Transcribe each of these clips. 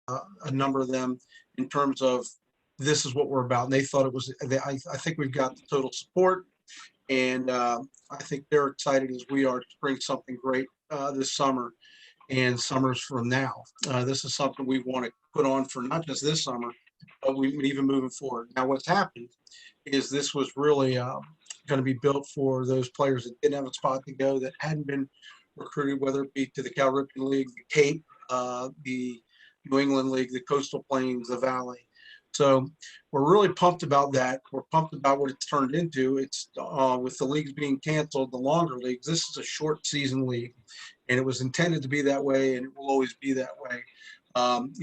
a number of them in terms of this is what we're about. And they thought it was, I think we've got the total support. And I think they're excited as we are to bring something great this summer and summers from now. This is something we want to put on for not just this summer, but we even moving forward. Now, what's happened is this was really going to be built for those players that didn't have a spot to go, that hadn't been recruited, whether it be to the Cal Ripken League, the Cape, the New England League, the Coastal Plains, the Valley. So we're really pumped about that. We're pumped about what it's turned into. It's with the leagues being canceled, the longer leagues, this is a short season league, and it was intended to be that way, and it will always be that way.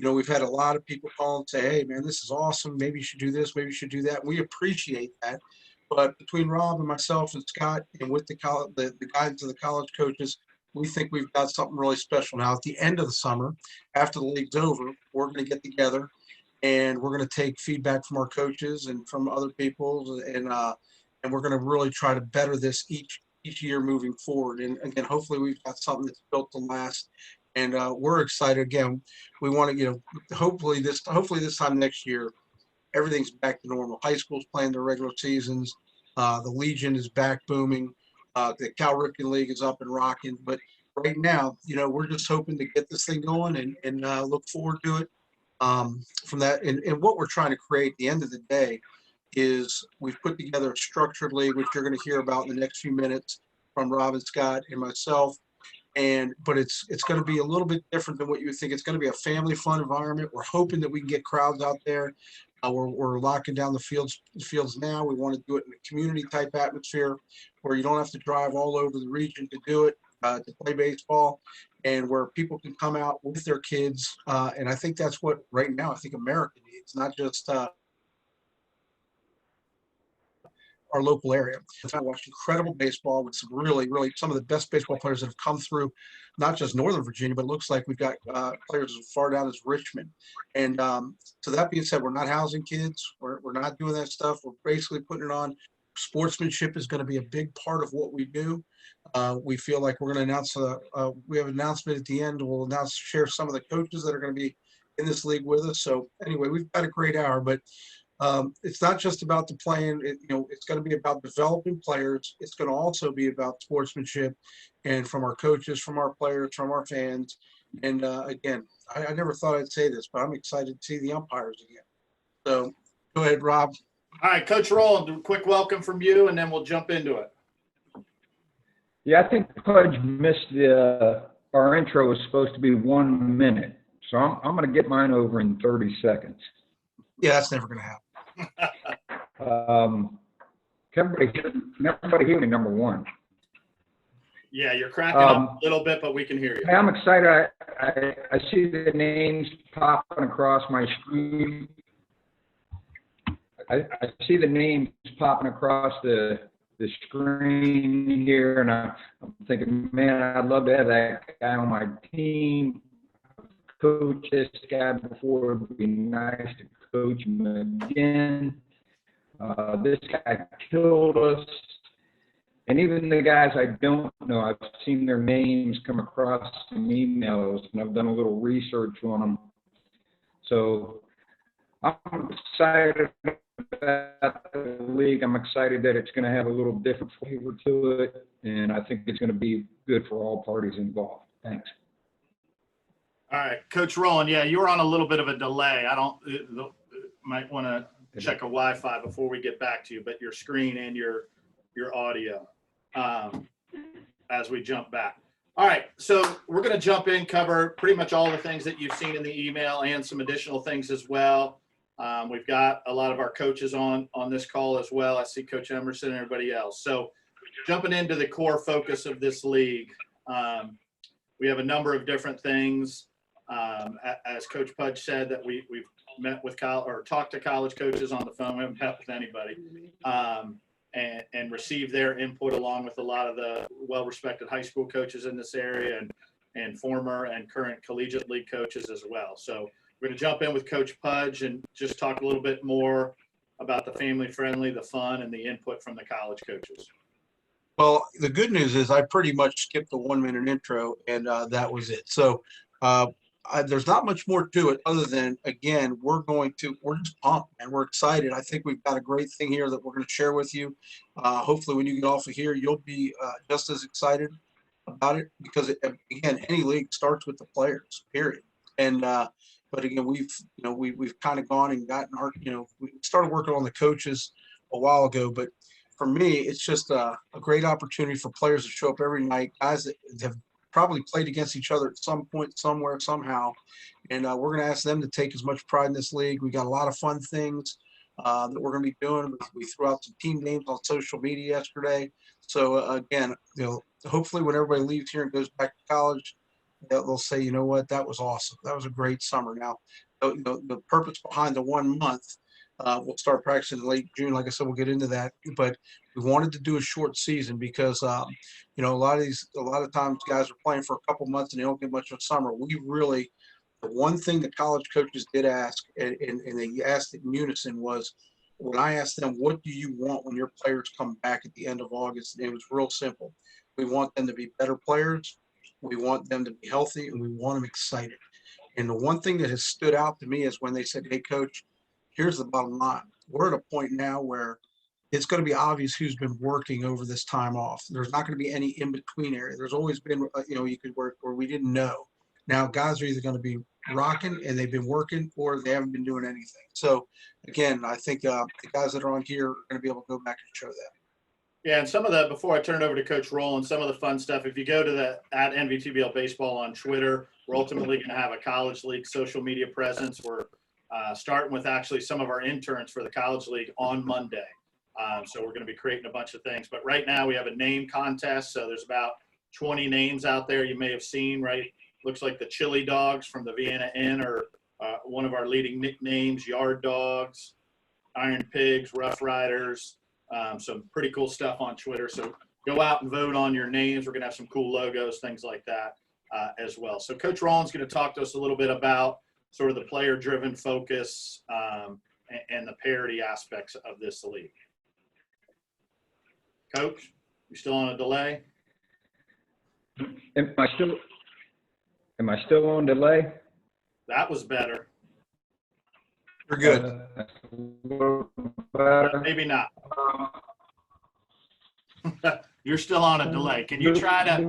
We've had a lot of people call and say, hey, man, this is awesome. Maybe you should do this. Maybe you should do that. We appreciate that. But between Rob and myself and Scott and with the guidance of the college coaches, we think we've got something really special. Now, at the end of the summer, after the league's over, we're going to get together and we're going to take feedback from our coaches and from other people, and we're going to really try to better this each year moving forward. And again, hopefully we've got something that's built to last. And we're excited. Again, we want to, hopefully this time next year, everything's back to normal. High school's playing their regular seasons. The Legion is back booming. The Cal Ripken League is up and rocking. But right now, we're just hoping to get this thing going and look forward to it. From that, and what we're trying to create at the end of the day is we've put together a structured league, which you're going to hear about in the next few minutes from Rob and Scott and myself. But it's going to be a little bit different than what you would think. It's going to be a family fun environment. We're hoping that we can get crowds out there. We're locking down the fields now. We want to do it in a community type atmosphere where you don't have to drive all over the region to do it, to play baseball, and where people can come out with their kids. And I think that's what right now I think America needs, not just our local area. I watched incredible baseball with some really, really some of the best baseball players that have come through, not just Northern Virginia, but it looks like we've got players as far down as Richmond. And so that being said, we're not housing kids. We're not doing that stuff. We're basically putting it on. Sportsmanship is going to be a big part of what we do. We feel like we're going to announce, we have an announcement at the end. We'll share some of the coaches that are going to be in this league with us. So anyway, we've got a great hour, but it's not just about the playing. It's going to be about developing players. It's going to also be about sportsmanship, and from our coaches, from our players, from our fans. And again, I never thought I'd say this, but I'm excited to see the umpires again. So go ahead, Rob. All right, Coach Rowland, a quick welcome from you, and then we'll jump into it. Yeah, I think Pudge missed our intro was supposed to be 1 minute, so I'm going to get mine over in 30 seconds. Yeah, that's never going to happen. Everybody hear me, number one. Yeah, you're cracking up a little bit, but we can hear you. I'm excited. I see the names popping across my screen. I see the names popping across the screen here, and I'm thinking, man, I'd love to have that guy on my team. Coach this guy before. It would be nice to coach him again. This guy killed us. And even the guys I don't know, I've seen their names come across some emails, and I've done a little research on them. So I'm excited about the league. I'm excited that it's going to have a little different flavor to it, and I think it's going to be good for all parties involved. Thanks. All right, Coach Rowland, yeah, you were on a little bit of a delay. Might want to check a Wi-Fi before we get back to you, but your screen and your audio as we jump back. All right, so we're going to jump in, cover pretty much all the things that you've seen in the email and some additional things as well. We've got a lot of our coaches on this call as well. I see Coach Emerson and everybody else. So jumping into the core focus of this league, we have a number of different things. As Coach Pudge said, that we've met with talked to college coaches on the phone. We haven't met with anybody, and received their input along with a lot of the well-respected high school coaches in this area and former and current collegiate league coaches as well. So we're going to jump in with Coach Pudge and just talk a little bit more about the family-friendly, the fun, and the input from the college coaches. Well, the good news is I pretty much skipped the 1 minute intro, and that was it. So there's not much more to it other than, again, we're just pumped and we're excited. I think we've got a great thing here that we're going to share with you. Hopefully when you get off of here, you'll be just as excited about it, because again, any league starts with the players, period. And, but again, we've kind of gone and gotten we started working on the coaches a while ago, but for me, it's just a great opportunity for players to show up every night, guys that have probably played against each other at some point, somewhere, somehow. And we're going to ask them to take as much pride in this league. We got a lot of fun things that we're going to be doing. We threw out some team names on social media yesterday. So again, hopefully when everybody leaves here and goes back to college, they'll say, you know what, that was awesome. That was a great summer. Now, the purpose behind the 1 month, we'll start practicing in late June. Like I said, we'll get into that. But we wanted to do a short season because, a lot of times guys are playing for a couple months and they don't get much of summer. The one thing the college coaches did ask, and they asked in unison, was when I asked them, what do you want when your players come back at the end of August? And it was real simple. We want them to be better players. We want them to be healthy, and we want them excited. And the one thing that has stood out to me is when they said, hey, coach, here's the bottom line. We're at a point now where it's going to be obvious who's been working over this time off. There's not going to be any in-between area. There's always been, you could work where we didn't know. Now guys are either going to be rocking and they've been working, or they haven't been doing anything. So again, I think the guys that are on here are going to be able to go back and show that. Yeah, and some of the, before I turn it over to Coach Rowland, some of the fun stuff, if you go to the at NVTBL Baseball on Twitter, we're ultimately going to have a college league social media presence. We're starting with actually some of our interns for the college league on Monday. So we're going to be creating a bunch of things. But right now we have a name contest. So there's about 20 names out there you may have seen, right? Looks like the Chili Dogs from the Vienna Inn are one of our leading nicknames, Yard Dogs, Iron Pigs, Rough Riders. Some pretty cool stuff on Twitter. So go out and vote on your names. We're going to have some cool logos, things like that as well. So Coach Rowland's going to talk to us a little bit about sort of the player-driven focus and the parity aspects of this league. Coach, you still on a delay? Am I still on delay? That was better. You're good. Maybe not. You're still on a delay. Can you try to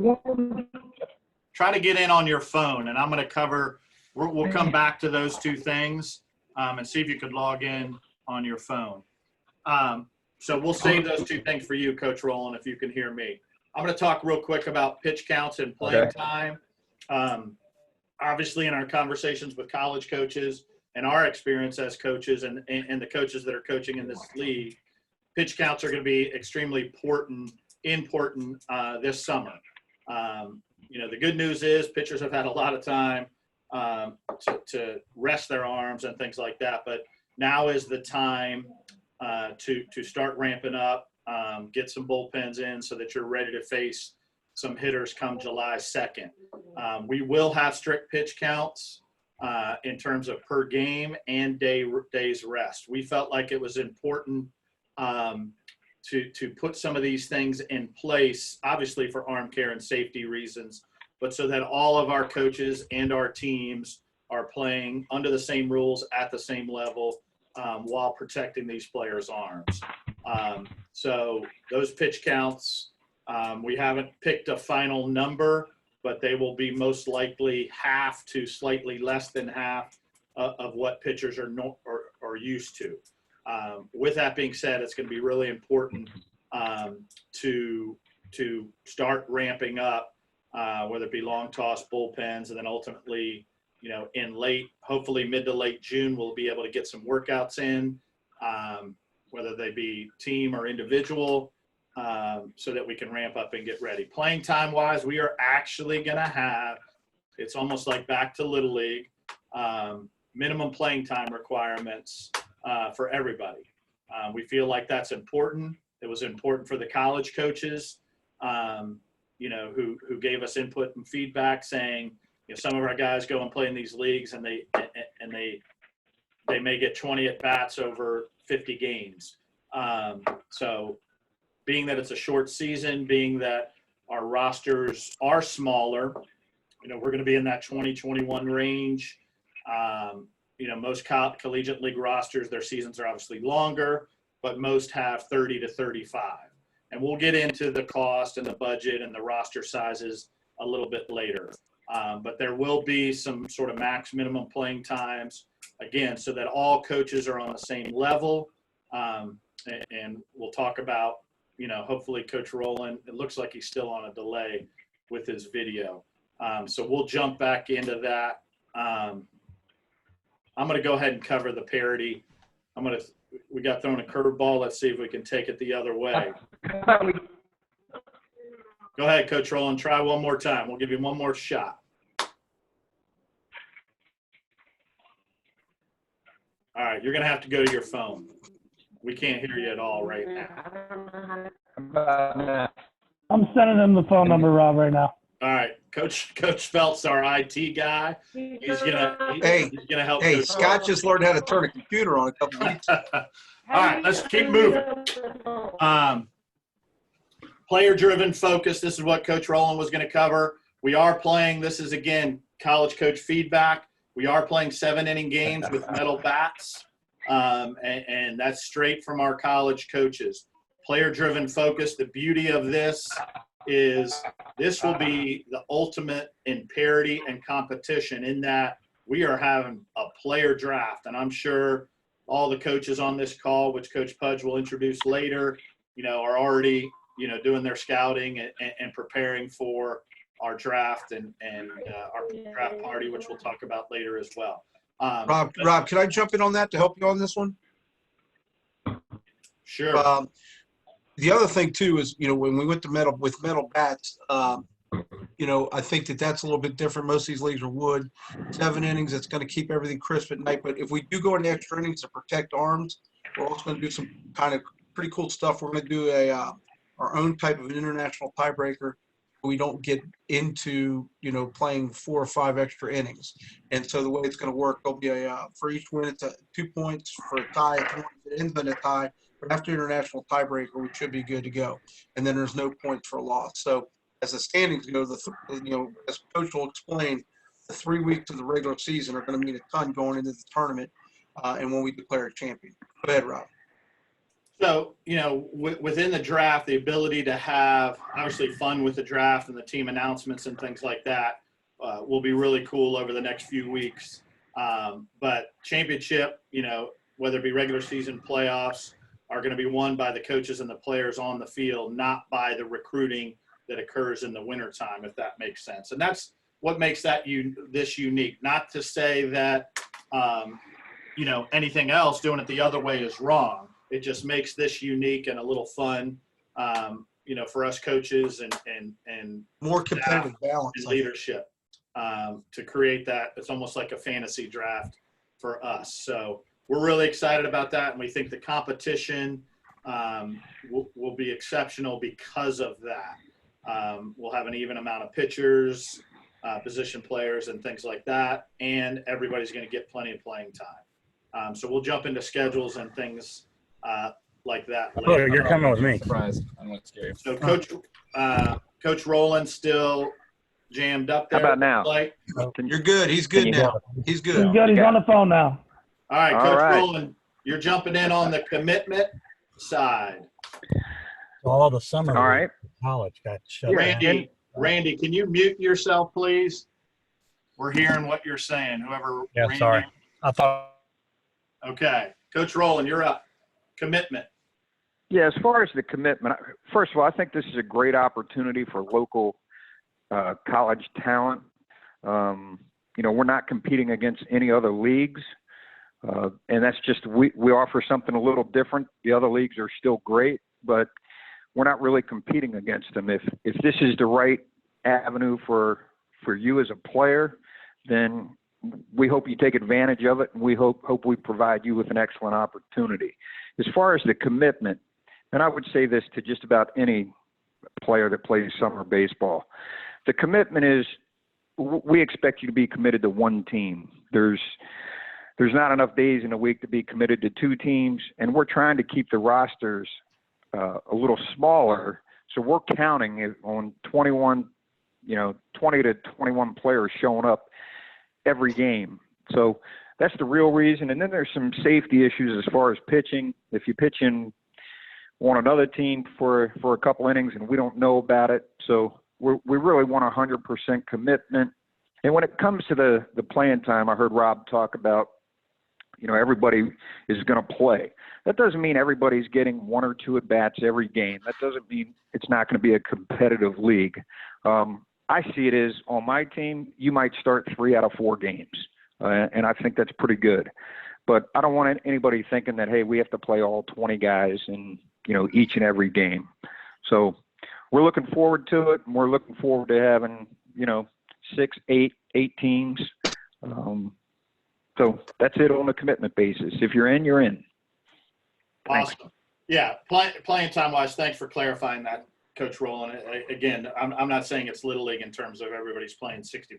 get in on your phone? And I'm going to cover. We'll come back to those two things and see if you could log in on your phone. So we'll save those two things for you, Coach Rowland, if you can hear me. I'm going to talk real quick about pitch counts and playing time. Obviously, in our conversations with college coaches and our experience as coaches and the coaches that are coaching in this league, pitch counts are going to be extremely important this summer. The good news is pitchers have had a lot of time to rest their arms and things like that, but now is the time to start ramping up, get some bullpens in so that you're ready to face some hitters come July 2nd. We will have strict pitch counts in terms of per game and days rest. We felt like it was important to put some of these things in place, obviously for arm care and safety reasons, but so that all of our coaches and our teams are playing under the same rules at the same level while protecting these players' arms. So those pitch counts, we haven't picked a final number, but they will be most likely half to slightly less than half of what pitchers are used to. With that being said, it's going to be really important to start ramping up, whether it be long toss, bullpens, and then ultimately, in hopefully mid to late June, we'll be able to get some workouts in, whether they be team or individual, so that we can ramp up and get ready. Playing time wise, we are actually going to have, it's almost like back to Little League, minimum playing time requirements for everybody. We feel like that's important. It was important for the college coaches, who gave us input and feedback saying, some of our guys go and play in these leagues and they may get 20 at bats over 50 games. So being that it's a short season, being that our rosters are smaller, we're going to be in that 2021 range. Most collegiate league rosters, their seasons are obviously longer, but most have 30 to 35. And we'll get into the cost and the budget and the roster sizes a little bit later. But there will be some sort of max minimum playing times, again, so that all coaches are on the same level. And we'll talk about, hopefully Coach Rowland, it looks like he's still on a delay with his video. So we'll jump back into that. I'm going to go ahead and cover the parity. We got thrown a curveball. Let's see if we can take it the other way. Go ahead, Coach Rowland. Try one more time. We'll give you one more shot. All right, you're going to have to go to your phone. We can't hear you at all right now. I'm sending him the phone number, Rob, right now. All right, Coach Phelps, our IT guy. He's gonna help. Hey, Coach Scott just learned how to turn a computer on a couple weeks ago. All right, let's keep moving. Player-driven focus. This is what Coach Rowland was going to cover. We are playing. This is again college coach feedback. We are playing 7-inning games with metal bats, and that's straight from our college coaches. Player-driven focus. The beauty of this is this will be the ultimate in parity and competition in that we are having a player draft. And I'm sure all the coaches on this call, which Coach Pudge will introduce later, are already, doing their scouting and preparing for our draft and our draft party, which we'll talk about later as well. Rob, can I jump in on that to help you on this one? Sure. The other thing too is, when we went to metal bats, I think that's a little bit different. Most of these leagues are wood. 7 innings, it's going to keep everything crisp at night. But if we do go into extra innings to protect arms, we're also going to do some kind of pretty cool stuff. We're going to do our own type of an international tiebreaker. We don't get into, playing 4 or 5 extra innings. And so the way it's going to work, there'll be for each win, it's 2 points. For a tie, it ends in a tie. But after international tiebreaker, we should be good to go. And then there's no points for a loss. So as the standings go, as Coach will explain, the 3 weeks of the regular season are going to mean a ton going into the tournament and when we declare a champion. Go ahead, Rob. So, within the draft, the ability to have obviously fun with the draft and the team announcements and things like that will be really cool over the next few weeks. But championship, whether it be regular season playoffs, are going to be won by the coaches and the players on the field, not by the recruiting that occurs in the wintertime, if that makes sense. And that's what makes this unique. Not to say that, anything else, doing it the other way is wrong. It just makes this unique and a little fun, for us coaches and more competitive balance and leadership to create that. It's almost like a fantasy draft for us. So we're really excited about that, and we think the competition will be exceptional because of that. We'll have an even amount of pitchers, position players, and things like that, and everybody's going to get plenty of playing time. So we'll jump into schedules and things like that later. Oh, you're coming with me. Surprised. I'm not scared. So Coach Rowland still jammed up there. How about now? Like, You're good. He's good now. He's good. He's good. He's on the phone now. all right, All Coach right. Rowland, you're jumping in on the commitment side. All the summer. All right. College got shut down. Randy, can you mute yourself, please? We're hearing what you're saying. Whoever. Yeah, Randy. sorry. I thought. Okay, Coach Rowland, you're up. Commitment. Yeah, as far as the commitment, first of all, I think this is a great opportunity for local college talent. We're not competing against any other leagues, and that's just we offer something a little different. The other leagues are still great, but we're not really competing against them. If this is the right avenue for you as a player, then we hope you take advantage of it, and we hope we provide you with an excellent opportunity. As far as the commitment, and I would say this to just about any player that plays summer baseball, the commitment is we expect you to be committed to one team. There's not enough days in a week to be committed to 2 teams, and we're trying to keep the rosters a little smaller, so we're counting on 21 20 to 21 players showing up every game. So that's the real reason. And then there's some safety issues as far as pitching. If you pitch in on another team for a couple innings and we don't know about it. So we really want 100% commitment. And when it comes to the playing time, I heard Rob talk about, everybody is going to play. That doesn't mean everybody's getting 1 or 2 at-bats every game. That doesn't mean it's not going to be a competitive league. I see it as, on my team, you might start 3 out of 4 games, and I think that's pretty good. But I don't want anybody thinking that, hey, we have to play all 20 guys in, each and every game. So we're looking forward to it, and we're looking forward to having, 6, 8 teams. So that's it on a commitment basis. If you're in, you're in. Awesome. Yeah, playing time wise, thanks for clarifying that, Coach Rowland. Again, I'm not saying it's Little League in terms of everybody's playing 60%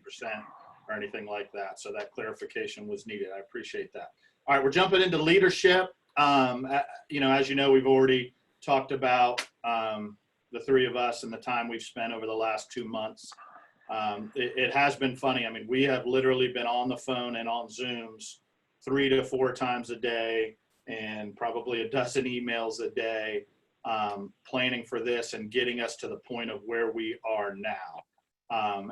or anything like that. So that clarification was needed. I appreciate that. All right, we're jumping into leadership. As you know, we've already talked about the 3 of us and the time we've spent over the last 2 months. It has been funny. I mean, we have literally been on the phone and on Zooms 3 to 4 times a day and probably a dozen emails a day, planning for this and getting us to the point of where we are now.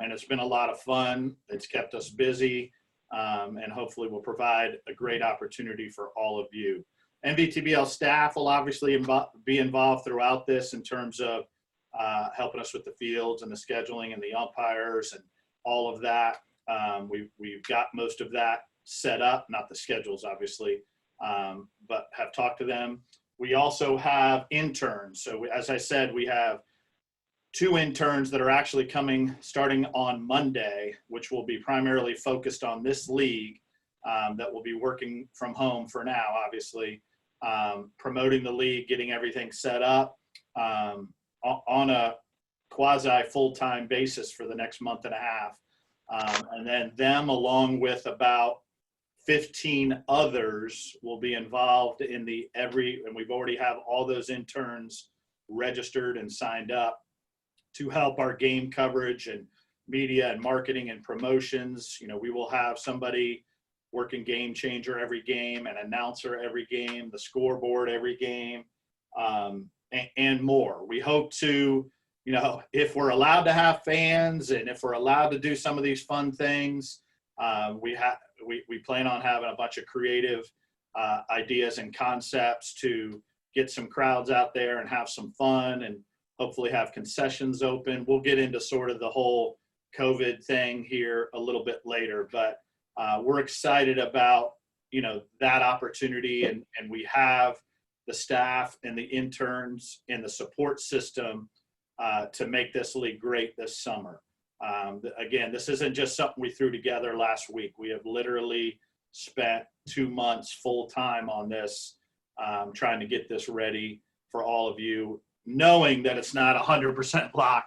And it's been a lot of fun. It's kept us busy, and hopefully will provide a great opportunity for all of you. NVTBL staff will obviously be involved throughout this in terms of helping us with the fields and the scheduling and the umpires and all of that. We've got most of that set up, not the schedules, obviously, but have talked to them. We also have interns. So as I said, we have 2 interns that are actually coming starting on Monday, which will be primarily focused on this league, that will be working from home for now, obviously, promoting the league, getting everything set up, on a quasi full-time basis for the next month and a half. And then them, along with about 15 others, will be involved in and we've already have all those interns registered and signed up to help our game coverage and media and marketing and promotions. We will have somebody working game changer every game, an announcer every game, the scoreboard every game, and more. We hope to, if we're allowed to have fans and if we're allowed to do some of these fun things, we plan on having a bunch of creative ideas and concepts to get some crowds out there and have some fun and hopefully have concessions open. We'll get into sort of the whole COVID thing here a little bit later, but we're excited about, that opportunity, and we have the staff and the interns and the support system to make this league great this summer. Again, this isn't just something we threw together last week. We have literally spent 2 months full time on this, trying to get this ready for all of you, knowing that it's not 100% lock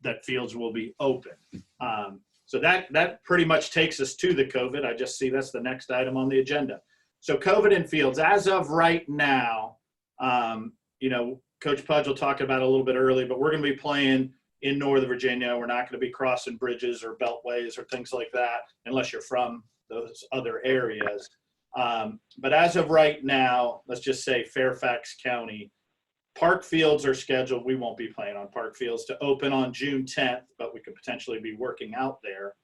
that fields will be open. So that pretty much takes us to the COVID. I just see that's the next item on the agenda. So COVID and fields, as of right now, Coach Pudge will talk about it a little bit early, but we're going to be playing in Northern Virginia. We're not going to be crossing bridges or beltways or things like that, unless you're from those other areas. But as of right now, let's just say Fairfax County, park fields are scheduled. We won't be playing on park fields to open on June 10th, but we could potentially be working out there.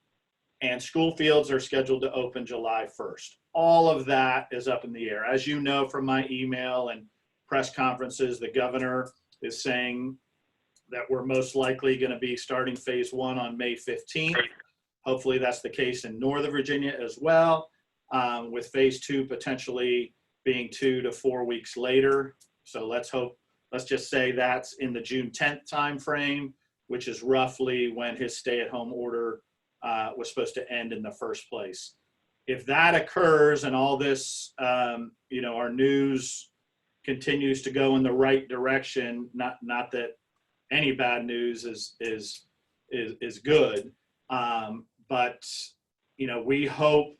And school fields are scheduled to open July 1st. All of that is up in the air. As you know from my email and press conferences, the governor is saying that we're most likely going to be starting phase 1 on May 15th. Hopefully that's the case in Northern Virginia as well, with phase 2 potentially being 2 to 4 weeks later. So let's just say that's in the June 10th timeframe, which is roughly when his stay-at-home order was supposed to end in the first place. If that occurs and all this, our news continues to go in the right direction, not that any bad news is good, but we hope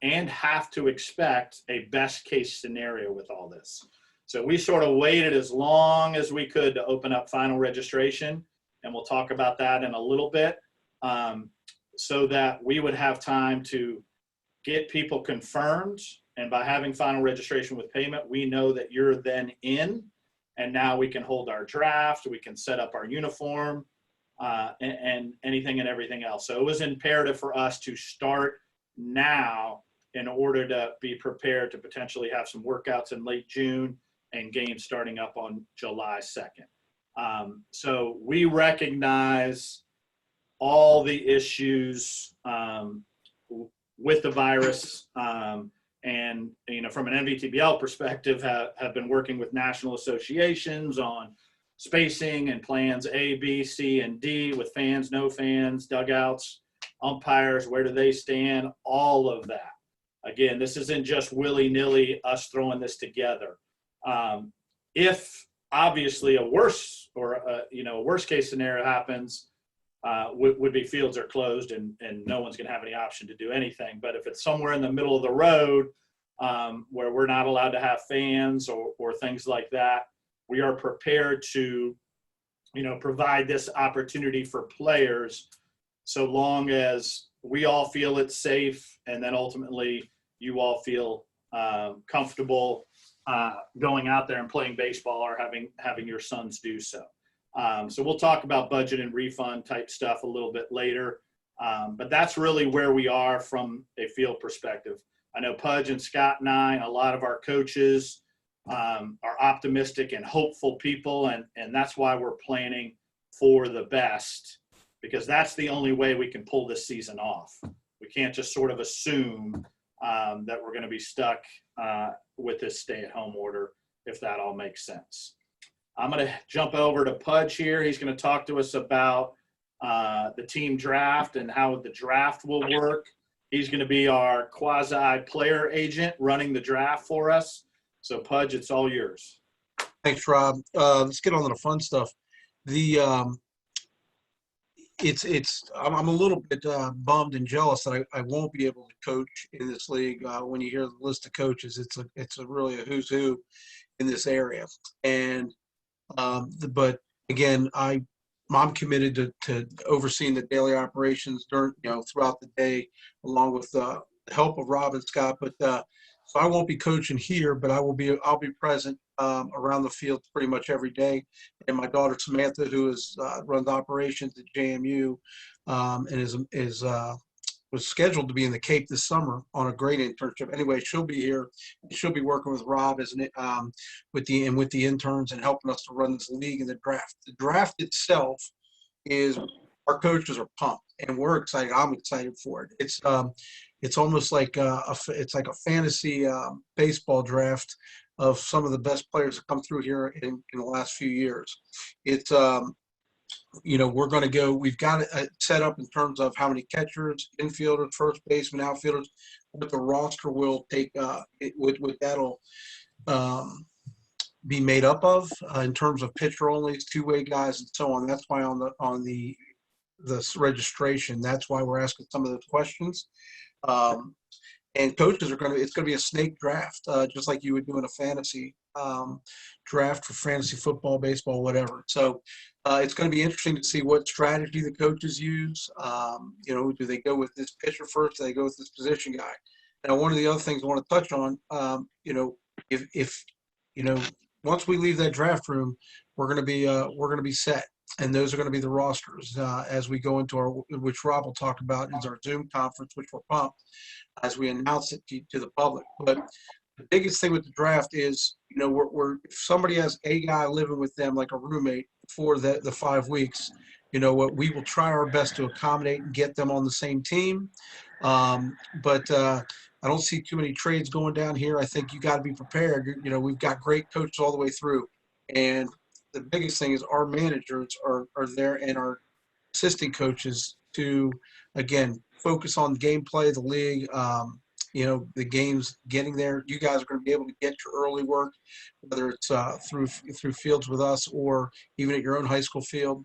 and have to expect a best case scenario with all this. So we sort of waited as long as we could to open up final registration, and we'll talk about that in a little bit, so that we would have time to get people confirmed. And by having final registration with payment, we know that you're then in, and now we can hold our draft, we can set up our uniform, and anything and everything else. So it was imperative for us to start now in order to be prepared to potentially have some workouts in late June and games starting up on July 2nd. So we recognize all the issues with the virus, and from an NVTBL perspective, have been working with national associations on spacing and plans A, B, C, and D with fans, no fans, dugouts, umpires, where do they stand, all of that. Again, this isn't just willy-nilly us throwing this together. If obviously a worse case scenario happens, would be fields are closed and no one's going to have any option to do anything. But if it's somewhere in the middle of the road where we're not allowed to have fans or things like that, we are prepared to, provide this opportunity for players so long as we all feel it's safe, and then ultimately you all feel comfortable going out there and playing baseball or having your sons do so. So we'll talk about budget and refund type stuff a little bit later. But that's really where we are from a field perspective. I know Pudge and Scott and I, and a lot of our coaches are optimistic and hopeful people. And that's why we're planning for the best, because that's the only way we can pull this season off. We can't just sort of assume that we're going to be stuck with this stay-at-home order, if that all makes sense. I'm going to jump over to Pudge here. He's going to talk to us about the team draft and how the draft will work. He's going to be our quasi-player agent running the draft for us. So, Pudge, it's all yours. Thanks, Rob. Let's get on to the fun stuff. I'm a little bit bummed and jealous that I won't be able to coach in this league. When you hear the list of coaches, it's really a who's who in this area. And but again, I'm committed to overseeing the daily operations throughout the day, along with the help of Rob and Scott. But so I won't be coaching here, but I'll be present around the field pretty much every day. And my daughter Samantha, who runs operations at JMU, and was scheduled to be in the Cape this summer on a great internship. Anyway, she'll be here. She'll be working with Rob with the interns and helping us to run this league and the draft. The draft itself is, our coaches are pumped and we're excited. I'm excited for it. It's almost like it's like a fantasy baseball draft of some of the best players that come through here in the last few years. It's we're going to go. We've got it set up in terms of how many catchers, infielders, first baseman, outfielders. What the roster will take, what that'll be made up of in terms of pitcher only, two-way guys, and so on. That's why on the registration, that's why we're asking some of those questions. And coaches it's going to be a snake draft, just like you would do in a fantasy draft for fantasy football, baseball, whatever. So it's going to be interesting to see what strategy the coaches use. Do they go with this pitcher first? Do they go with this position guy? Now, one of the other things I want to touch on, if once we leave that draft room, we're going to be set. And those are going to be the rosters as we go into which Rob will talk about, is our Zoom conference, which we're pumped as we announce it to the public. But the biggest thing with the draft is, if somebody has a guy living with them like a roommate for the 5 weeks, we will try our best to accommodate and get them on the same team. But I don't see too many trades going down here. I think you got to be prepared. We've got great coaches all the way through, and the biggest thing is our managers are there, and our assistant coaches to, again, focus on gameplay, the league, the games, getting there. You guys are going to be able to get your early work, whether it's through fields with us or even at your own high school field.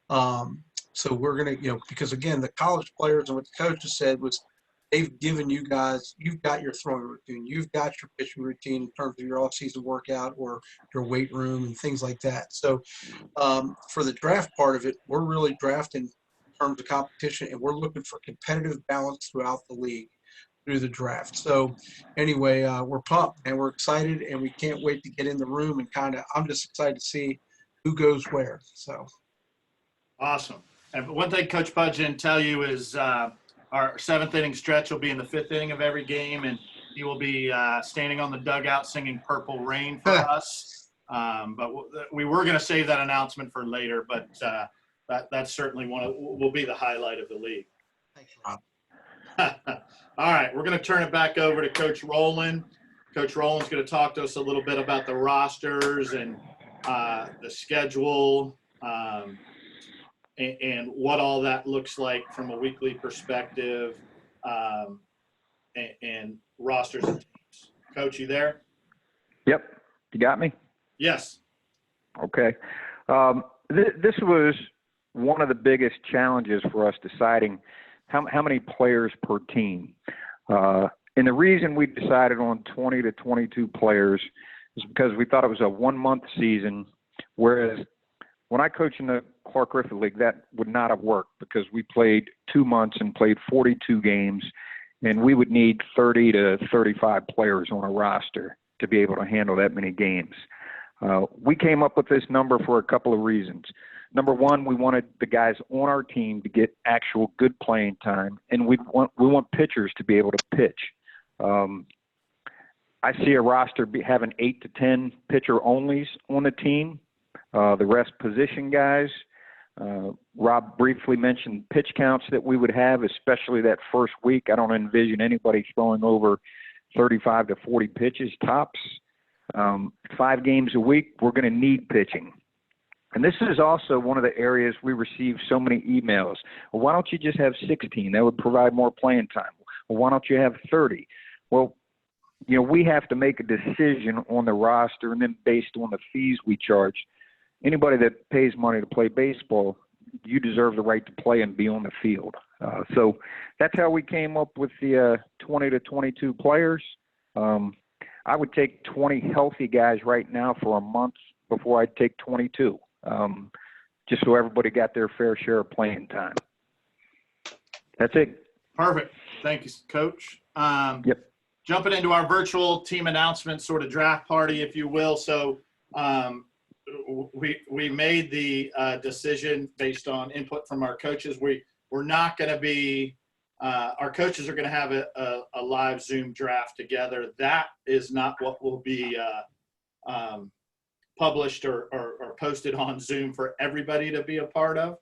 So we're going to, because again, the college players and what the coaches said was, they've given you guys, you've got your throwing routine, you've got your pitching routine in terms of your off-season workout or your weight room and things like that. So for the draft part of it, we're really drafting in terms of competition, and we're looking for competitive balance throughout the league through the draft. So anyway, we're pumped and we're excited, and we can't wait to get in the room and I'm just excited to see who goes where. So. Awesome. And one thing Coach Pudge didn't tell you is our seventh inning stretch will be in the fifth inning of every game, and he will be standing on the dugout singing Purple Rain for us. But we were going to save that announcement for later, but that's certainly will be the highlight of the league. Thanks, Rob. All right, we're going to turn it back over to Coach Rowland. Coach Rowland's going to talk to us a little bit about the rosters and the schedule and what all that looks like from a weekly perspective and rosters and teams. Coach, you there? Yep. You got me? Yes. Okay. This was one of the biggest challenges for us deciding how many players per team. And the reason we decided on 20 to 22 players is because we thought it was a 1 month season, whereas when I coached in the Clark Griffith League, that would not have worked because we played 2 months and played 42 games, and we would need 30 to 35 players on a roster to be able to handle that many games. We came up with this number for a couple of reasons. Number one, we wanted the guys on our team to get actual good playing time, and we want pitchers to be able to pitch. I see a roster having 8 to 10 pitcher-onlys on the team. The rest position guys. Rob briefly mentioned pitch counts that we would have, especially that first week. I don't envision anybody throwing over 35 to 40 pitches tops. 5 games a week, we're going to need pitching. And this is also one of the areas we receive so many emails. Well, why don't you just have 16? That would provide more playing time. Well, why don't you have 30? Well, we have to make a decision on the roster, and then based on the fees we charge, anybody that pays money to play baseball, you deserve the right to play and be on the field. So that's how we came up with the 20 to 22 players. I would take 20 healthy guys right now for a month before I'd take 22, just so everybody got their fair share of playing time. That's it. Perfect. Thank you, Coach. Yep. Jumping into our virtual team announcement sort of draft party, if you will. So we made the decision based on input from our coaches. We're not going to be our coaches are going to have a live Zoom draft together. That is not what will be published or posted on Zoom for everybody to be a part of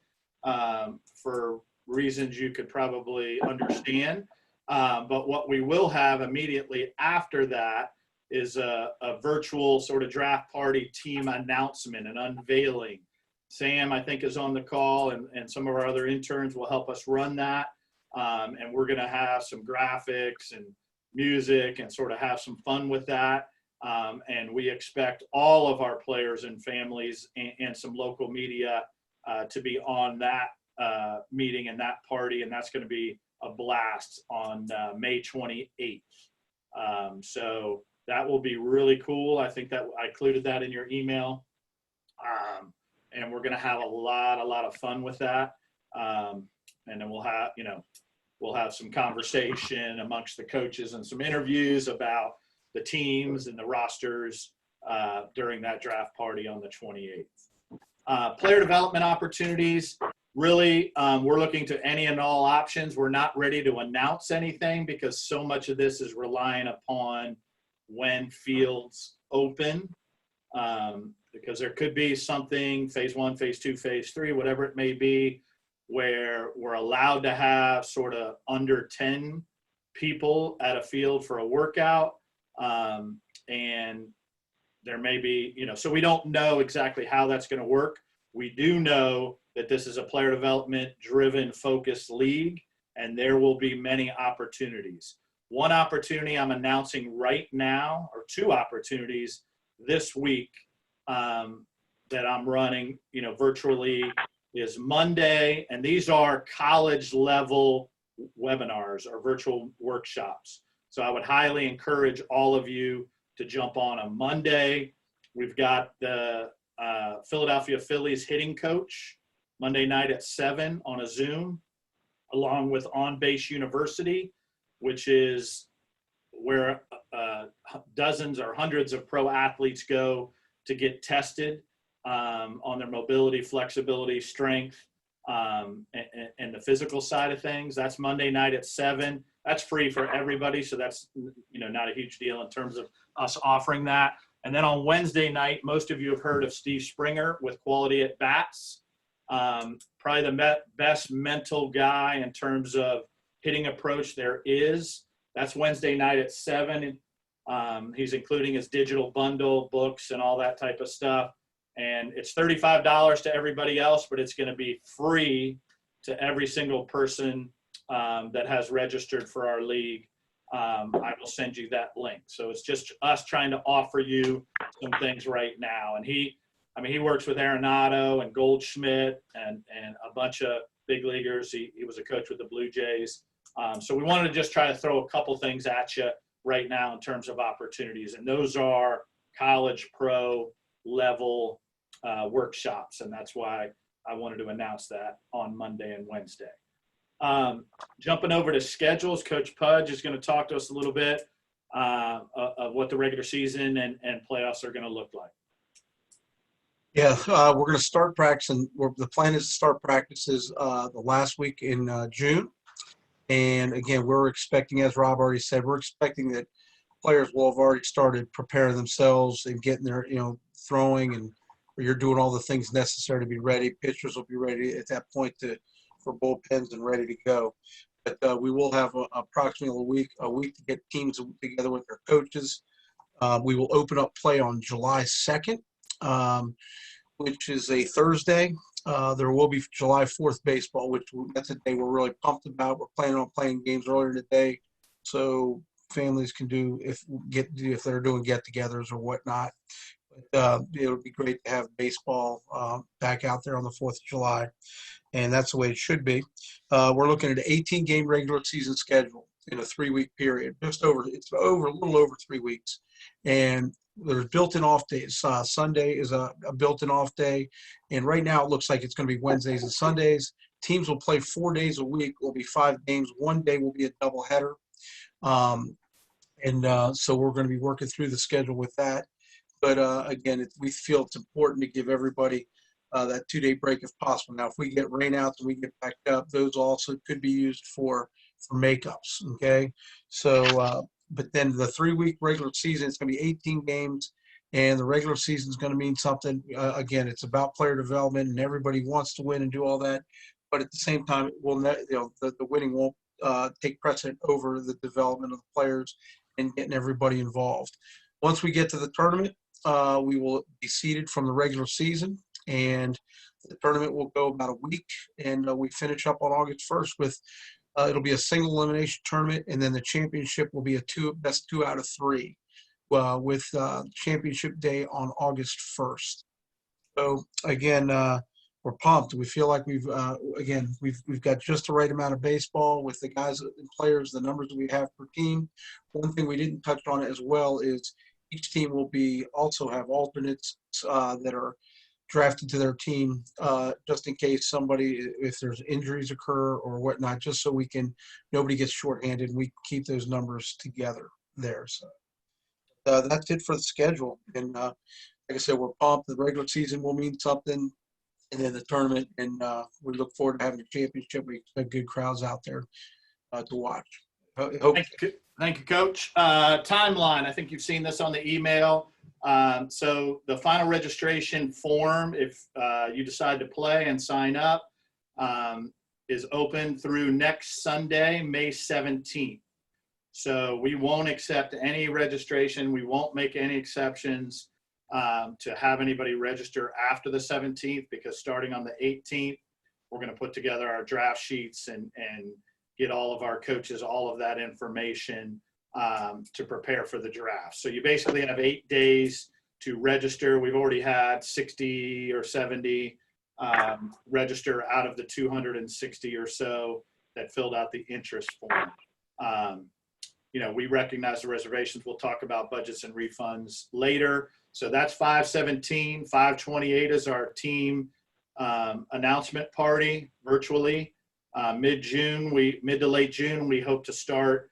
for reasons you could probably understand. But what we will have immediately after that is a virtual sort of draft party team announcement and unveiling. Sam, I think, is on the call, and some of our other interns will help us run that. And we're going to have some graphics and music and sort of have some fun with that. And we expect all of our players and families and some local media to be on that meeting and that party. And that's going to be a blast on May 28th. So that will be really cool. I think that I included that in your email. And we're going to have a lot of fun with that. And then we'll have some conversation amongst the coaches and some interviews about the teams and the rosters during that draft party on the 28th. Player development opportunities. Really, we're looking to any and all options. We're not ready to announce anything because so much of this is relying upon when fields open. Because there could be something, phase 1, phase 2, phase 3, whatever it may be, where we're allowed to have sort of under 10 people at a field for a workout. And there may be, so we don't know exactly how that's going to work. We do know that this is a player development driven focused league, and there will be many opportunities. One opportunity I'm announcing right now, or 2 opportunities this week that I'm running, virtually, is Monday, and these are college level webinars or virtual workshops. So I would highly encourage all of you to jump on a Monday. We've got the Philadelphia Phillies hitting coach Monday night at 7 on a Zoom, along with On Base University, which is where dozens or hundreds of pro athletes go to get tested on their mobility, flexibility, strength, and the physical side of things. That's Monday night at 7. That's free for everybody, so that's not a huge deal in terms of us offering that. And then on Wednesday night, most of you have heard of Steve Springer with Quality at Bats. Probably the best mental guy in terms of hitting approach there is. That's Wednesday night at 7. He's including his digital bundle, books, and all that type of stuff. And it's $35 to everybody else, but it's going to be free to every single person that has registered for our league. I will send you that link. So it's just us trying to offer you some things right now. And he works with Arenado and Goldschmidt and a bunch of big leaguers. He was a coach with the Blue Jays. So we wanted to just try to throw a couple things at you right now in terms of opportunities. And those are college pro level workshops. And that's why I wanted to announce that on Monday and Wednesday. Jumping over to schedules, Coach Pudge is going to talk to us a little bit of what the regular season and playoffs are going to look like. Yeah, we're going to start practicing. The plan is to start practices the last week in June. And again, we're expecting, as Rob already said, we're expecting that players will have already started preparing themselves and getting their, throwing, and you're doing all the things necessary to be ready. Pitchers will be ready at that point for bullpens and ready to go. But we will have approximately a week to get teams together with their coaches. We will open up play on July 2nd, which is a Thursday. There will be July 4th baseball, which that's a day we're really pumped about. We're planning on playing games earlier in the day, so families can do if they're doing get-togethers or whatnot. But it would be great to have baseball back out there on the 4th of July, and that's the way it should be. We're looking at an 18-game regular season schedule in a 3-week period, a little over 3 weeks, and there's built-in off days. Sunday is a built-in off day, and right now it looks like it's going to be Wednesdays and Sundays. Teams will play 4 days a week. Will be 5 games. One day will be a doubleheader, so we're going to be working through the schedule with that. But again, we feel it's important to give everybody that 2-day break if possible. Now, if we get rainouts and we get backed up, those also could be used for makeups. Okay, so. But then the 3-week regular season, it's going to be 18 games, and the regular season is going to mean something. Again, it's about player development, and everybody wants to win and do all that. But at the same time, the winning won't take precedent over the development of the players and getting everybody involved. Once we get to the tournament, we will be seeded from the regular season, and the tournament will go about a week, and we finish up on August 1st with it'll be a single elimination tournament, and then the championship will be best 2 out of 3 with championship day on August 1st. So again, we're pumped. We feel like we've got just the right amount of baseball with the guys and players, the numbers that we have per team. One thing we didn't touch on as well is each team will also have alternates that are drafted to their team just in case if there's injuries occur or whatnot, just so nobody gets shorthanded and we keep those numbers together there. So that's it for the schedule. And like I said, we're pumped. The regular season will mean something, and then the tournament, and we look forward to having a championship. We expect good crowds out there to watch. Thank you, Coach. Timeline, I think you've seen this on the email. So the final registration form, if you decide to play and sign up, is open through next Sunday, May 17th. So we won't accept any registration. We won't make any exceptions to have anybody register after the 17th, because starting on the 18th, we're going to put together our draft sheets and get all of our coaches all of that information to prepare for the draft. So you basically have 8 days to register. We've already had 60 or 70 register out of the 260 or so. that filled out the interest form. We recognize the reservations. We'll talk about budgets and refunds later. So that's 5/17. 5/28 is our team announcement party virtually. Mid to late June, we hope to start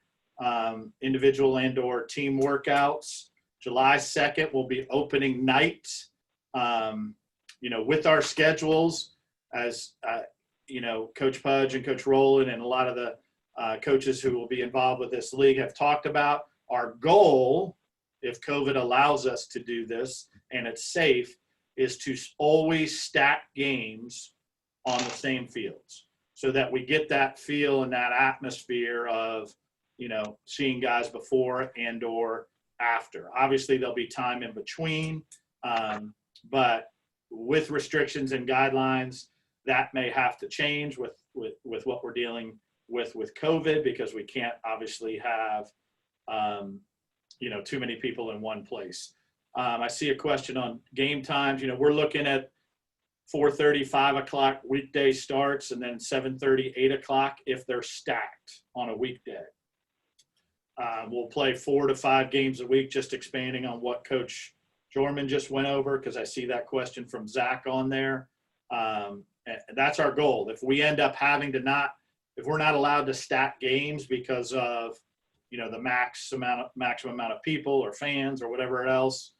individual and/or team workouts. July 2nd will be opening night. With our schedules, as Coach Pudge and Coach Rowland and a lot of the coaches who will be involved with this league have talked about, our goal, if COVID allows us to do this and it's safe, is to always stack games on the same fields so that we get that feel and that atmosphere of, seeing guys before and or after. Obviously, there'll be time in between, but with restrictions and guidelines, that may have to change with what we're dealing with COVID, because we can't obviously have, too many people in one place. I see a question on game times. We're looking at 4:30, 5 o'clock weekday starts, and then 7:30, 8 o'clock if they're stacked on a weekday. We'll play 4 to 5 games a week, just expanding on what Coach Jorman just went over, because I see that question from Zach on there. And that's our goal. If we end up having to if we're not allowed to stack games because of, the maximum amount of people or fans or whatever else,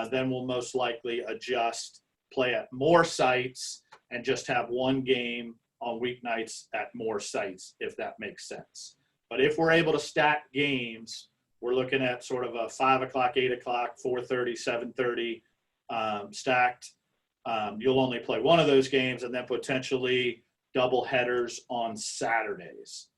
then we'll most likely adjust, play at more sites, and just have one game on weeknights at more sites, if that makes sense. But if we're able to stack games, we're looking at sort of a 5 o'clock, 8 o'clock, 4:30, 7:30 stacked. You'll only play one of those games, and then potentially double headers on Saturdays.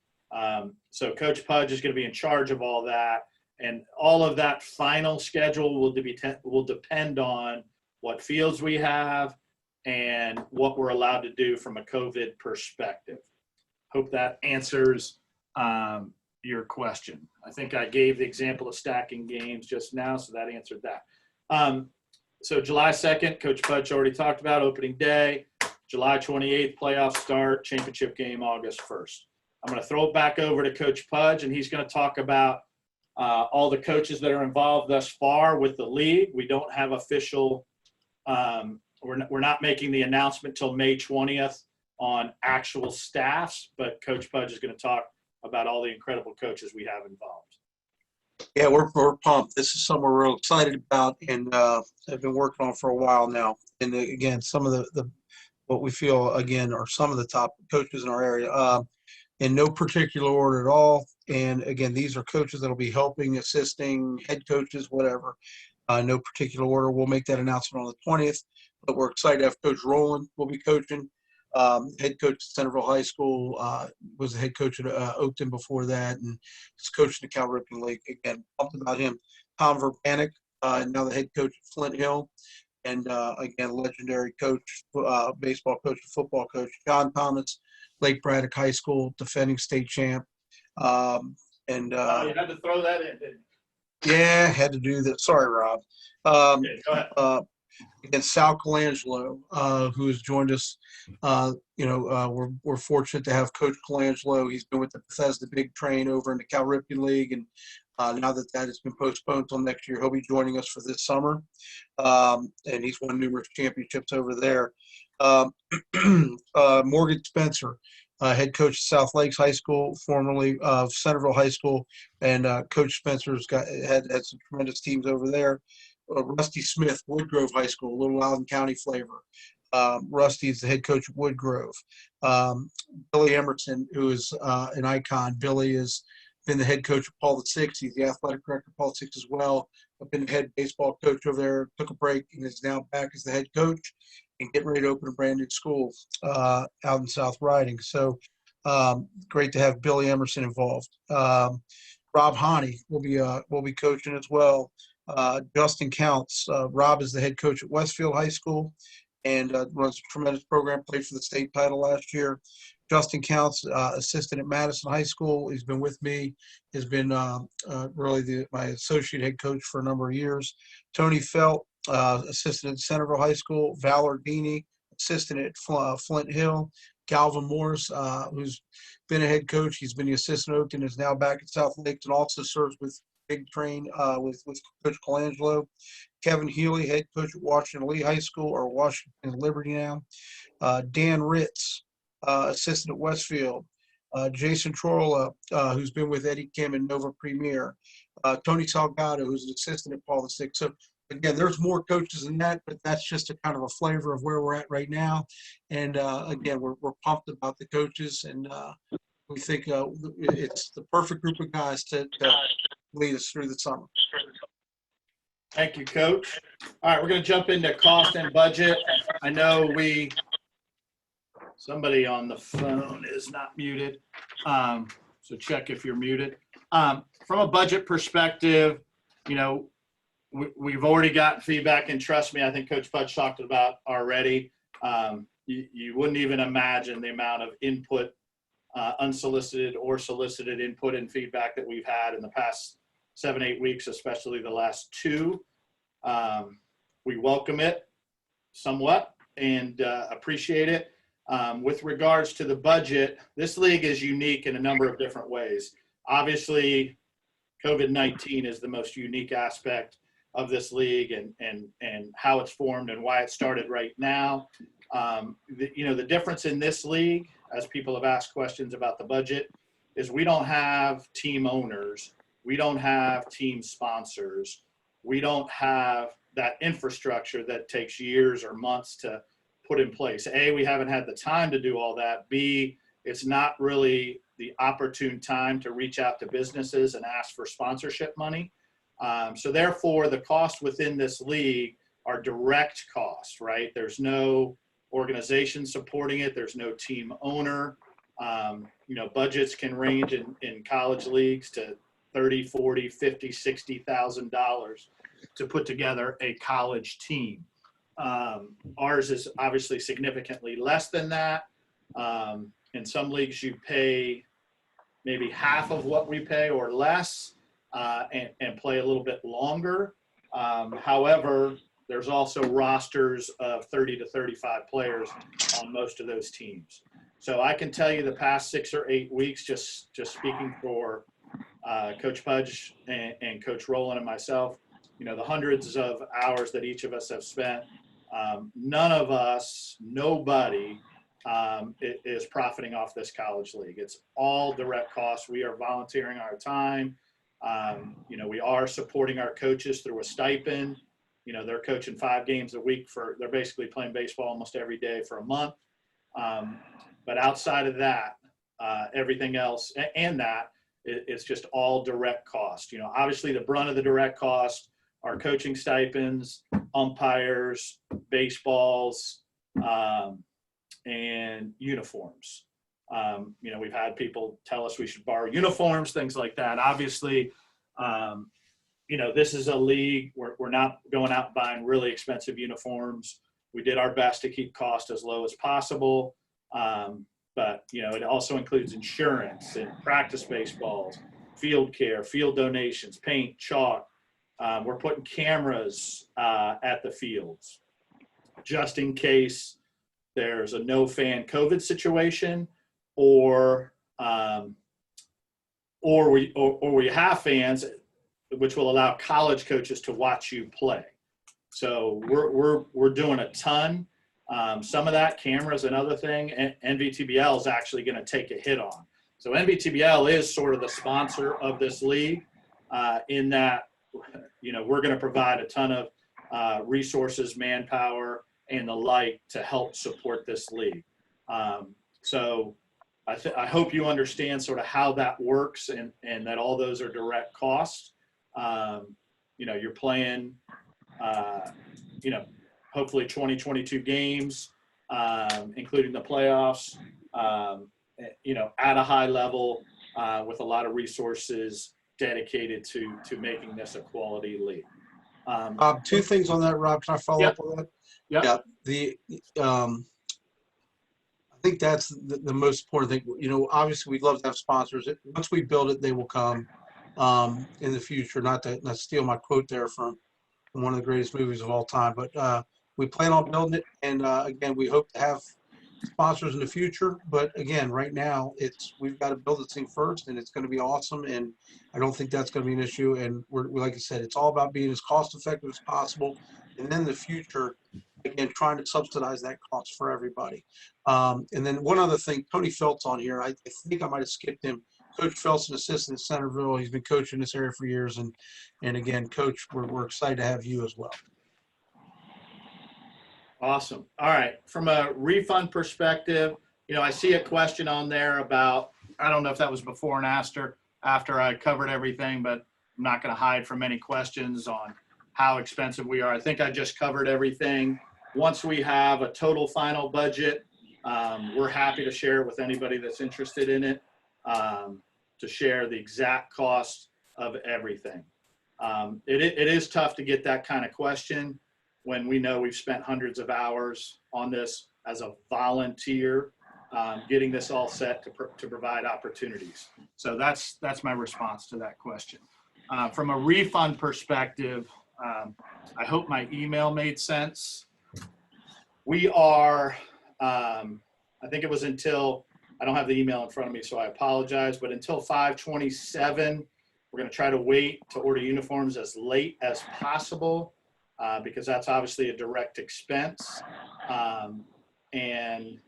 So Coach Pudge is going to be in charge of all that, and all of that final schedule will depend on what fields we have and what we're allowed to do from a COVID perspective. Hope that answers your question. I think I gave the example of stacking games just now, so that answered that. So July 2nd, Coach Pudge already talked about opening day. July 28th, playoff start, championship game August 1st. I'm going to throw it back over to Coach Pudge, and he's going to talk about all the coaches that are involved thus far with the league. We don't have official we're not making the announcement till May 20th on actual staffs, but Coach Pudge is going to talk about all the incredible coaches we have involved. Yeah, we're pumped. This is something we're real excited about, and I've been working on for a while now. And again, some of the what we feel again are some of the top coaches in our area, in no particular order at all. And again, these are coaches that'll be helping, assisting, head coaches, whatever. No particular order. We'll make that announcement on the 20th. But we're excited to have Coach Rowland will be coaching. Head coach at Centerville High School, was the head coach at Oakton before that, and he's coaching the Cal Ripken League. Again, pumped about him. Tom Verpanick, now the head coach at Flint Hill, and again, legendary coach, baseball coach, football coach. John Thomas, Lake Braddock High School, defending state champ. You had to throw that in, didn't you? Yeah, had to do that. Sorry, Rob. Okay, go ahead. Again, Sal Colangelo, who has joined us. We're fortunate to have Coach Colangelo. He's been with the Bethesda Big Train over in the Cal Ripken League, and now that has been postponed until next year, he'll be joining us for this summer. And he's won numerous championships over there. Morgan Spencer, head coach at South Lakes High School, formerly of Centerville High School, and Coach Spencer's had some tremendous teams over there. Rusty Smith, Woodgrove High School, Little Loudoun County flavor. Rusty is the head coach at Woodgrove. Billy Emerson, who is an icon. Billy has been the head coach of Paul VI. He's the athletic director of Paul VI as well. I've been the head baseball coach over there, took a break, and is now back as the head coach and getting ready to open a brand new school out in South Riding. So great to have Billy Emerson involved. Rob Honey will be coaching as well. Justin Counts. Rob is the head coach at Westfield High School and runs a tremendous program, played for the state title last year. Justin Counts, assistant at Madison High School. He's been with me, has been really my associate head coach for a number of years. Tony Felt, assistant at Centerville High School. Val Ordini, assistant at Flint Hill. Calvin Morris, who's been a head coach. He's been the assistant at Oakton, is now back at South Lakes, and also serves with Big Train with Coach Colangelo. Kevin Healy, head coach at Washington Lee High School, or Washington Liberty now. Dan Ritz, assistant at Westfield. Jason Trolla, who's been with Eddie Kim and Nova Premier. Tony Salgado, who's an assistant at Paul VI. So again, there's more coaches than that, but that's just a kind of a flavor of where we're at right now. And again, we're pumped about the coaches, and we think it's the perfect group of guys to lead us through the summer. Thank you, Coach. All right, we're going to jump into cost and budget. I know somebody on the phone is not muted, so check if you're muted. From a budget perspective, you know, we've already gotten feedback, and trust me, I think Coach Pudge talked about already. You wouldn't even imagine the amount of input, unsolicited or solicited input and feedback that we've had in the past 7-8 weeks, especially the last 2. We welcome it somewhat and appreciate it. With regards to the budget, this league is unique in a number of different ways. Obviously, COVID-19 is the most unique aspect of this league, and how it's formed and why it started right now. The difference in this league, as people have asked questions about the budget, is we don't have team owners. We don't have team sponsors. We don't have that infrastructure that takes years or months to put in place. A, we haven't had the time to do all that. B, it's not really the opportune time to reach out to businesses and ask for sponsorship money. So therefore, the costs within this league are direct costs, right? There's no organization supporting it. There's no team owner. Budgets can range in college leagues to $30,000, $40,000, $50,000, $60,000 to put together a college team. Ours is obviously significantly less than that. In some leagues, you pay maybe half of what we pay or less, and play a little bit longer. However, there's also rosters of 30 to 35 players on most of those teams. So I can tell you the past 6 or 8 weeks, just speaking for Coach Pudge and Coach Rowland and myself, the hundreds of hours that each of us have spent, none of us, nobody is profiting off this college league. It's all direct costs. We are volunteering our time. We are supporting our coaches through a stipend. They're coaching 5 games a week they're basically playing baseball almost every day for a month. But outside of that, everything else and that, it's just all direct cost. Obviously the brunt of the direct cost are coaching stipends, umpires, baseballs, and uniforms. We've had people tell us we should borrow uniforms, things like that. Obviously, this is a league where we're not going out and buying really expensive uniforms. We did our best to keep cost as low as possible. But it also includes insurance and practice baseballs, field care, field donations, paint, chalk. We're putting cameras at the fields just in case there's a no fan COVID situation, or we have fans, which will allow college coaches to watch you play. So we're doing a ton. Some of that, cameras, another thing, NVTBL is actually going to take a hit on. So NVTBL is sort of the sponsor of this league, in that, we're going to provide a ton of resources, manpower, and the like to help support this league. So I hope you understand sort of how that works, and that all those are direct costs. You're playing, hopefully 22 games, including the playoffs, at a high level, with a lot of resources dedicated to making this a quality league. 2 things on that, Rob. Can I follow up on that? Yep. Yeah. I think that's the most important thing. Obviously we'd love to have sponsors. Once we build it, they will come in the future. Not to steal my quote there from one of the greatest movies of all time, but we plan on building it. And again, we hope to have sponsors in the future. But again, right now, we've got to build this thing first, and it's going to be awesome. And I don't think that's going to be an issue. And we're like I said, it's all about being as cost effective as possible. And then in the future, again, trying to subsidize that cost for everybody. And then one other thing, Tony Felt's on here. I think I might have skipped him. Coach Felt's an assistant at Centerville. He's been coaching this area for years. And again, Coach, we're excited to have you as well. Awesome. All right. From a refund perspective, I see a question on there about, I don't know if that was before and after I covered everything, but I'm not going to hide from any questions on how expensive we are. I think I just covered everything. Once we have a total final budget, we're happy to share it with anybody that's interested in it, to share the exact cost of everything. It is tough to get that kind of question when we know we've spent hundreds of hours on this as a volunteer, getting this all set to provide opportunities. So that's my response to that question. From a refund perspective, I hope my email made sense. We are, I think it was until, I don't have the email in front of me, so I apologize, but until 5/27, we're going to try to wait to order uniforms as late as possible, because that's obviously a direct expense. And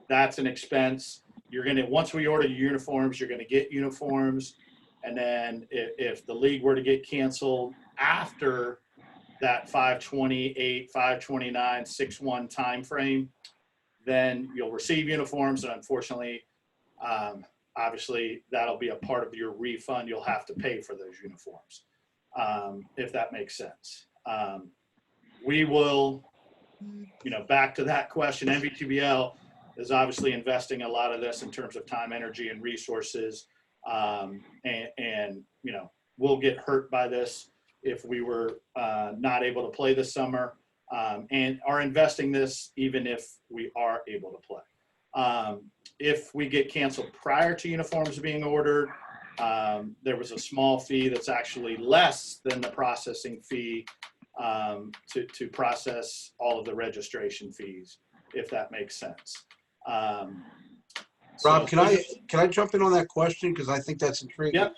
that's an expense. Once we order your uniforms, you're going to get uniforms. And then if the league were to get canceled after that 5/28, 5/29, 6/1 timeframe, then you'll receive uniforms. And unfortunately, obviously, that'll be a part of your refund. You'll have to pay for those uniforms, if that makes sense. We will, back to that question, NVTBL is obviously investing a lot of this in terms of time, energy, and resources. And we'll get hurt by this if we were not able to play this summer, and are investing this even if we are able to play. If we get canceled prior to uniforms being ordered, there was a small fee that's actually less than the processing fee to process all of the registration fees, if that makes sense. Rob, can I jump in on that question? Because I think that's intriguing. Yep.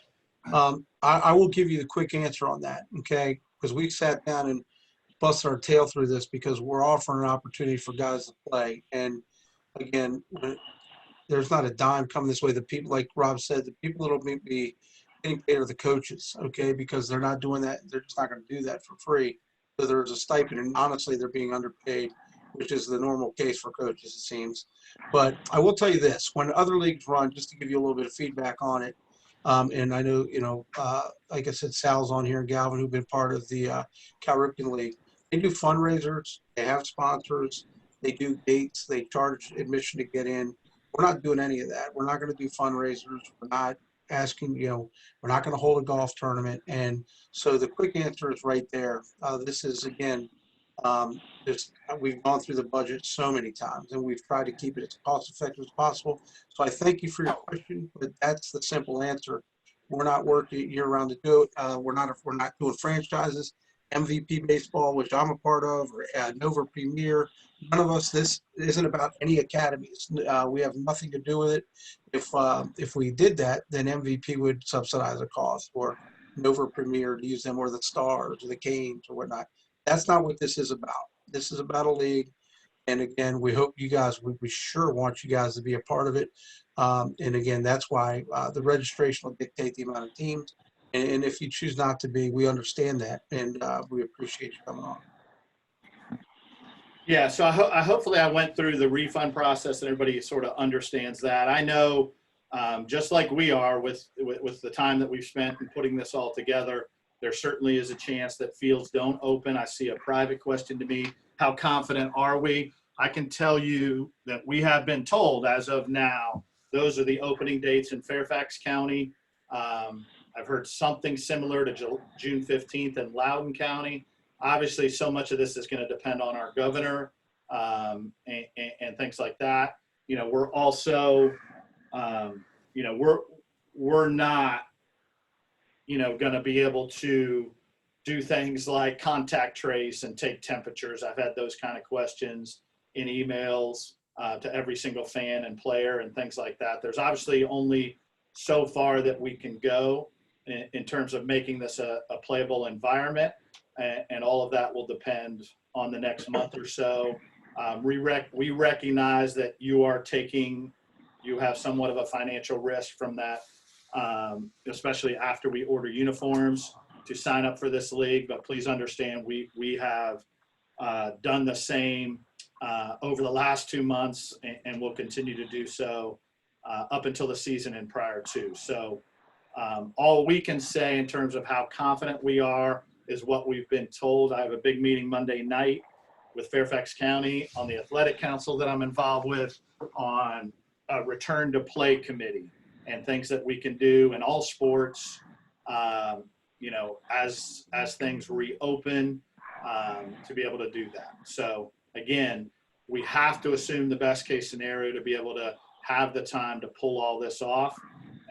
I will give you the quick answer on that, okay? Because we sat down and busted our tail through this because we're offering an opportunity for guys to play. And again, there's not a dime coming this way. The people, like Rob said, the people that will be getting paid are the coaches, okay? Because they're not doing that. They're just not going to do that for free. So there's a stipend, and honestly, they're being underpaid, which is the normal case for coaches, it seems. But I will tell you this, when other leagues run, just to give you a little bit of feedback on it, and I know, like I said, Sal's on here and Galvin, who've been part of the Cal Ripken League. They do fundraisers, they have sponsors, they do dates, they charge admission to get in. We're not doing any of that. We're not going to do fundraisers. We're not asking, we're not going to hold a golf tournament. And so the quick answer is right there. This is, again, we've gone through the budget so many times, and we've tried to keep it as cost effective as possible. So I thank you for your question, but that's the simple answer. We're not working year round to do it. We're not doing franchises. MVP baseball, which I'm a part of, or Nova Premier. None of us. This isn't about any academies. We have nothing to do with it. If we did that, then MVP would subsidize the cost, or Nova Premier to use them, or the Stars, or the Canes, or whatnot. That's not what this is about. This is about a league. And again, we hope you guys, we sure want you guys to be a part of it. And again, that's why the registration will dictate the amount of teams. And if you choose not to be, we understand that. And we appreciate you coming on. Yeah, so hopefully I went through the refund process and everybody sort of understands that. I know, just like we are with the time that we've spent in putting this all together, there certainly is a chance that fields don't open. I see a private question to me, how confident are we? I can tell you that we have been told as of now, those are the opening dates in Fairfax County. I've heard something similar to June 15th in Loudoun County. Obviously, so much of this is going to depend on our governor and things like that. We're also, we're not, going to be able to do things like contact trace and take temperatures. I've had those kind of questions in emails. to every single fan and player and things like that. There's obviously only so far that we can go in terms of making this a playable environment, and all of that will depend on the next month or so. We recognize that you have somewhat of a financial risk from that, especially after we order uniforms to sign up for this league. But please understand, we have done the same over the last 2 months, and will continue to do so up until the season and prior to. So all we can say in terms of how confident we are is what we've been told. I have a big meeting Monday night with Fairfax County on the athletic council that I'm involved with on a return to play committee and things that we can do in all sports, as things reopen, to be able to do that. So again, we have to assume the best case scenario to be able to have the time to pull all this off.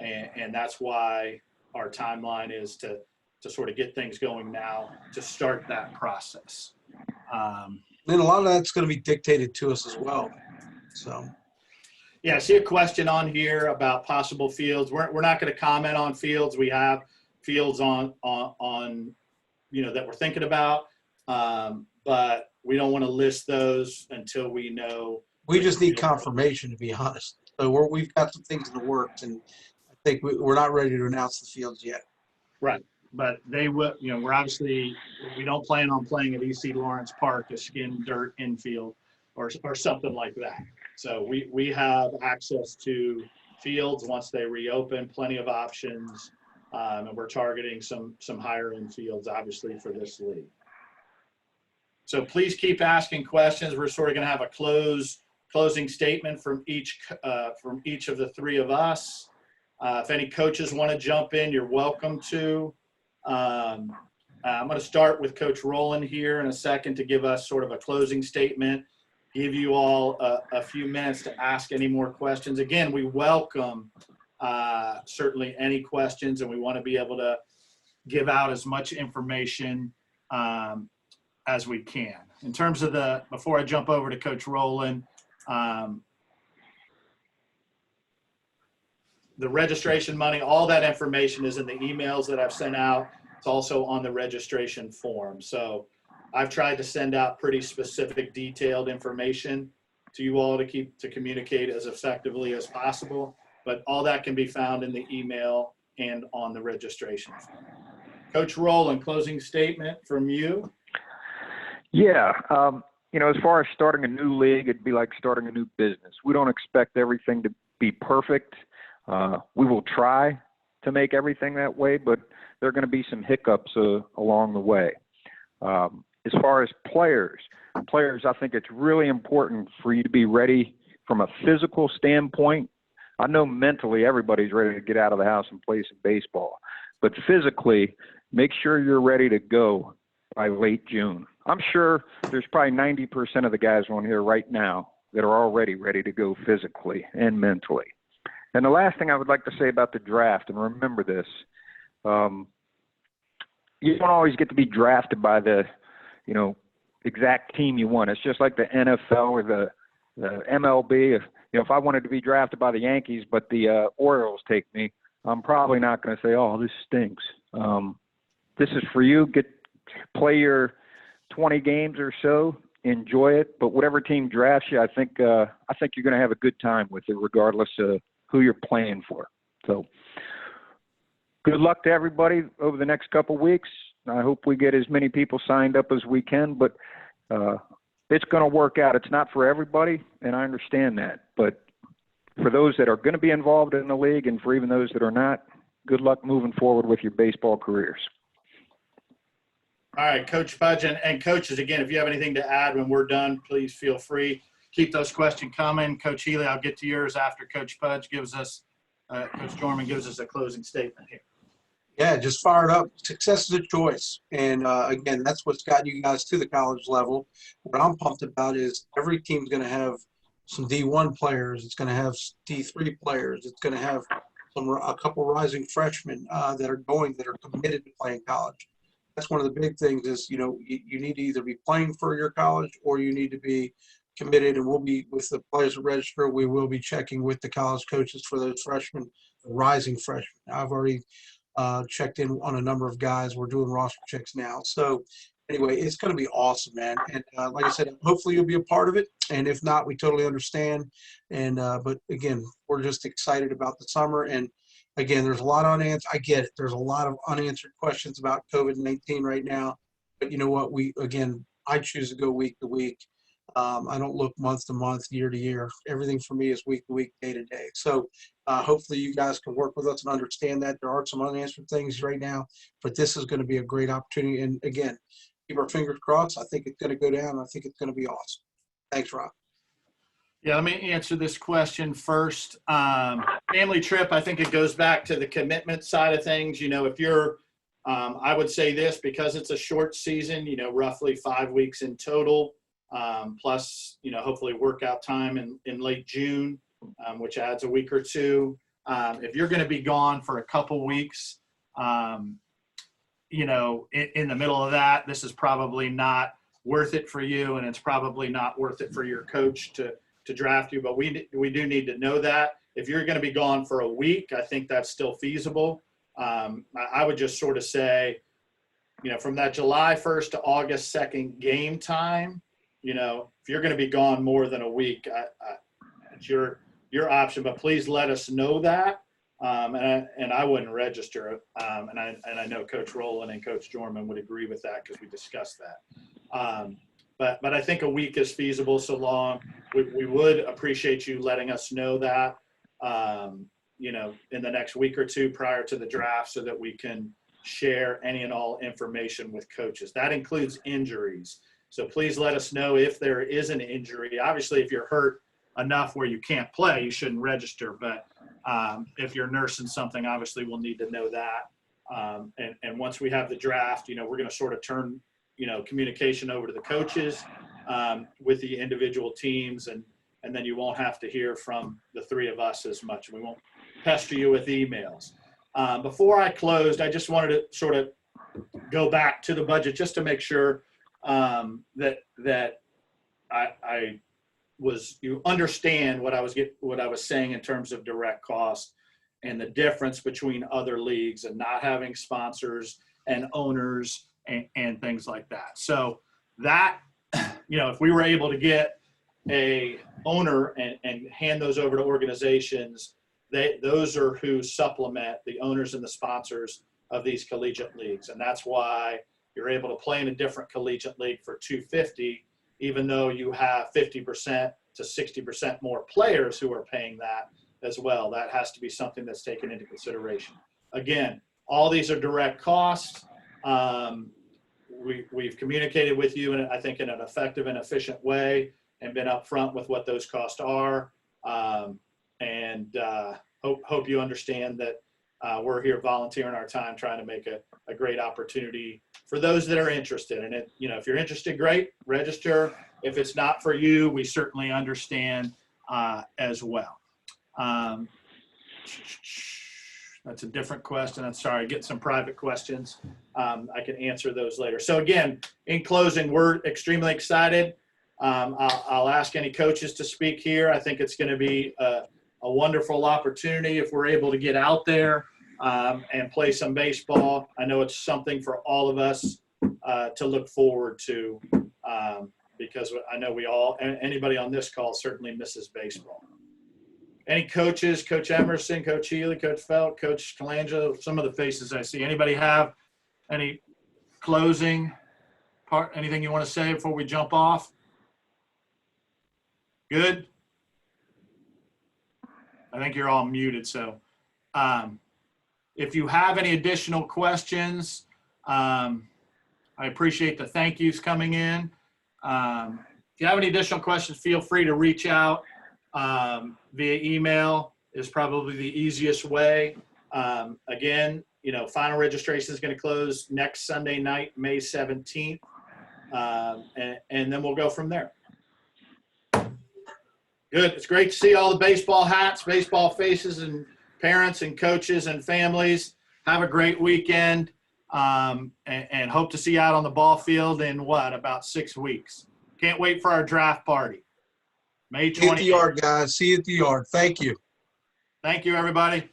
And that's why our timeline is to sort of get things going now to start that process. And a lot of that's going to be dictated to us as well. So, yeah, I see a question on here about possible fields. We're not going to comment on fields. We have fields on that we're thinking about, but we don't want to list those until we know. we just need confirmation, to be honest. So we've got some things in the works, and I think we're not ready to announce the fields yet. Right. But they will, we're obviously, we don't plan on playing at EC Lawrence Park, a skin dirt infield or something like that. So we have access to fields once they reopen, plenty of options. And we're targeting some higher end fields, obviously, for this league. So please keep asking questions. We're sort of going to have a closing statement from each of the three of us. If any coaches want to jump in, you're welcome to. I'm going to start with Coach Rowland here in a second to give us sort of a closing statement, give you all a few minutes to ask any more questions. Again, we welcome certainly any questions, and we want to be able to give out as much information as we can. In terms of before I jump over to Coach Rowland, the registration money, all that information is in the emails that I've sent out. It's also on the registration form. So I've tried to send out pretty specific, detailed information to you all to communicate as effectively as possible. But all that can be found in the email and on the registration form. Coach Rowland, closing statement from you. Yeah. As far as starting a new league, it'd be like starting a new business. We don't expect everything to be perfect. We will try to make everything that way, but there are going to be some hiccups along the way. As far as players, I think it's really important for you to be ready from a physical standpoint. I know mentally everybody's ready to get out of the house and play some baseball, but physically, make sure you're ready to go by late June. I'm sure there's probably 90% of the guys on here right now that are already ready to go physically and mentally. And the last thing I would like to say about the draft, and remember this, you don't always get to be drafted by the, exact team you want. It's just like the NFL or the MLB. If I wanted to be drafted by the Yankees, but the Orioles take me, I'm probably not going to say, "Oh, this stinks." This is for you. Play your 20 games or so, enjoy it. But whatever team drafts you, I think you're going to have a good time with it, regardless of who you're playing for. So, good luck to everybody over the next couple of weeks. I hope we get as many people signed up as we can, but it's going to work out. It's not for everybody, and I understand that. But for those that are going to be involved in the league, and for even those that are not, good luck moving forward with your baseball careers. All right, Coach Pudge, and coaches, again, if you have anything to add when we're done, please feel free. Keep those questions coming. Coach Healy, I'll get to yours after Coach Pudge gives us, Coach Dorman gives us a closing statement here. Yeah, just fired up. Success is a choice. And again, that's what's gotten you guys to the college level. What I'm pumped about is every team's going to have some D1 players. It's going to have D3 players. It's going to have a couple rising freshmen that are committed to playing college. That's one of the big things is, you need to either be playing for your college or you need to be committed, and we'll be with the players that register. We will be checking with the college coaches for those freshmen, rising freshmen. I've already checked in on a number of guys. We're doing roster checks now. So anyway, it's going to be awesome, man. And like I said, hopefully you'll be a part of it. And if not, we totally understand. And but again, we're just excited about the summer. And again, there's a lot of unanswered. I get it. There's a lot of unanswered questions about COVID-19 right now. But you know what? I choose to go week to week. I don't look month to month, year to year. Everything for me is week to week, day to day. So hopefully you guys can work with us and understand that there are some unanswered things right now, but this is going to be a great opportunity. And again, keep our fingers crossed. I think it's going to go down. I think it's going to be awesome. Thanks, Rob. Yeah, let me answer this question first. Family trip, I think it goes back to the commitment side of things. You know, if you're, I would say this, because it's a short season, you know, roughly 5 weeks in total, plus, you know, hopefully workout time in late June, which adds a week or two. If you're going to be gone for a couple weeks, you know, in the middle of that, this is probably not worth it for you, and it's probably not worth it for your coach to draft you. But we do need to know that. If you're going to be gone for a week, I think that's still feasible. I would just sort of say, you know, from that July 1st to August 2nd game time, you know, if you're going to be gone more than a week, it's your option. But please let us know that. And I wouldn't register. And I know Coach Rowland and Coach Jorman would agree with that because we discussed that. But I think a week is feasible so long. We would appreciate you letting us know that, you know, in the next week or two prior to the draft so that we can share any and all information with coaches. That includes injuries. So please let us know if there is an injury. Obviously, if you're hurt enough where you can't play, you shouldn't register. But if you're nursing something, obviously we'll need to know that. And once we have the draft, you know, we're going to sort of turn, you know, communication over to the coaches with the individual teams, and then you won't have to hear from the three of us as much. We won't pester you with emails. Before I closed, I just wanted to sort of go back to the budget just to make sure that you understand what I was saying in terms of direct cost and the difference between other leagues and not having sponsors and owners and things like that. So that, you know, if we were able to get a owner and hand those over to organizations, those are who supplement the owners and the sponsors of these collegiate leagues. And that's why you're able to play in a different collegiate league for $250, even though you have 50% to 60% more players who are paying that as well. That has to be something that's taken into consideration. Again, all these are direct costs. We've communicated with you, and I think in an effective and efficient way, and been upfront with what those costs are. Hope you understand that we're here volunteering our time, trying to make a great opportunity for those that are interested. And you know, if you're interested, great, register. If it's not for you, we certainly understand as well. That's a different question. I'm sorry, get some private questions. I can answer those later. So again, in closing, we're extremely excited. I'll ask any coaches to speak here. I think it's going to be a wonderful opportunity if we're able to get out there and play some baseball. I know it's something for all of us to look forward to because I know anybody on this call certainly misses baseball. Any coaches, Coach Emerson, Coach Healy, Coach Felt, Coach Colangelo, some of the faces I see. Anybody have any closing part, anything you want to say before we jump off? Good? I think you're all muted, so if you have any additional questions, I appreciate the thank yous coming in. If you have any additional questions, feel free to reach out via email is probably the easiest way. Again, you know, final registration is going to close next Sunday night, May 17th, and then we'll go from there. Good. It's great to see all the baseball hats, baseball faces, and parents and coaches and families. Have a great weekend, and hope to see you out on the ball field in about 6 weeks. Can't wait for our draft party. May See you at the 28th. yard, guys. See you at the yard. Thank you. Thank you, everybody.